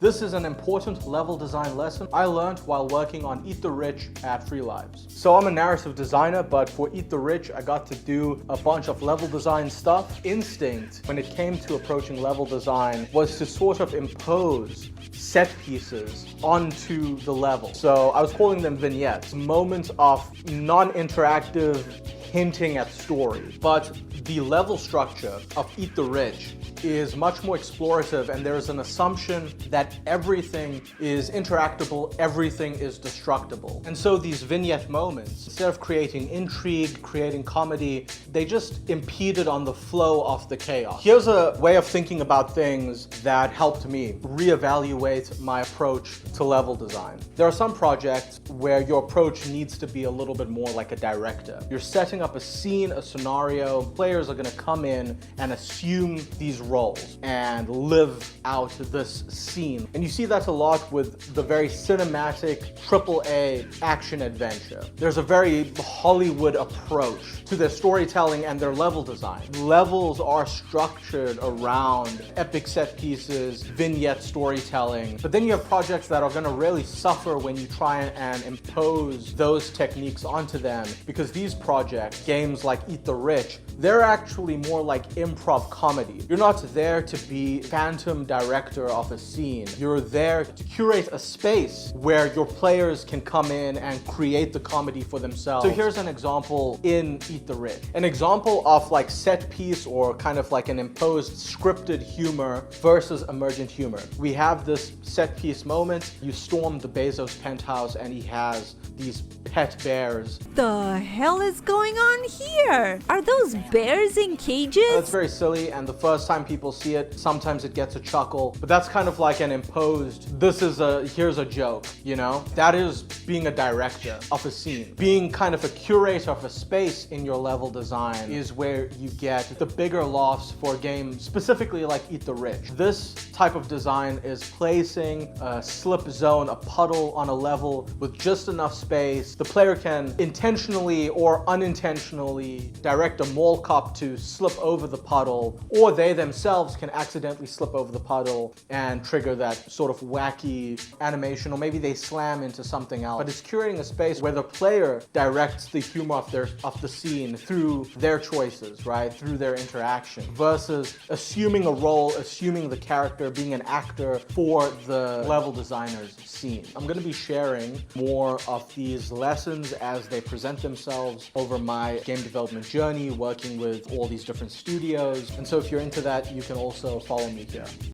This is an important level design lesson I learned while working on Eat the Rich at Free Lives. So I'm a narrative designer, but for Eat the Rich, I got to do a bunch of level design stuff. Instinct, when it came to approaching level design, was to sort of impose set pieces onto the level. So I was calling them vignettes, moments of non-interactive hinting at story. But the level structure of Eat the Rich is much more explorative, and there is an assumption that everything is interactable, everything is destructible. And so these vignette moments, instead of creating intrigue, creating comedy, they just impeded on the flow of the chaos. Here's a way of thinking about things that helped me reevaluate my approach to level design. There are some projects where your approach needs to be a little bit more like a director. You're setting up a scene, a scenario, players are gonna come in and assume these roles and live out this scene. And you see that a lot with the very cinematic AAA action adventure. There's a very Hollywood approach to their storytelling and their level design. Levels are structured around epic set pieces, vignette storytelling, but then you have projects that are gonna really suffer when you try and impose those techniques onto them, because these projects, games like Eat the Rich, they're actually more like improv comedy. You're not there to be phantom director of a scene. You're there to curate a space where your players can come in and create the comedy for themselves. So here's an example in Eat the Rich. An example of like set piece or kind of like an imposed scripted humor versus emergent humor. We have this set piece moment. You storm the Bezos penthouse and he has these pet bears. The hell is going on here? Are those bears in cages? That's very silly, and the first time people see it, sometimes it gets a chuckle, but that's kind of like an imposed, here's a joke, you know? That is being a director of a scene. Being kind of a curator of a space in your level design is where you get the bigger laughs for a game, specifically like Eat the Rich. This type of design is placing a slip zone, a puddle on a level with just enough space. The player can intentionally or unintentionally direct a mall cop to slip over the puddle, or they themselves can accidentally slip over the puddle and trigger that sort of wacky animation, or maybe they slam into something else. But it's curating a space where the player directs the humor of the scene through their choices, right? Through their interaction, versus assuming a role, assuming the character, being an actor for the level designer's scene. I'm going to be sharing more of these lessons as they present themselves over my game development journey, working with all these different studios. And so if you're into that, you can also follow me here.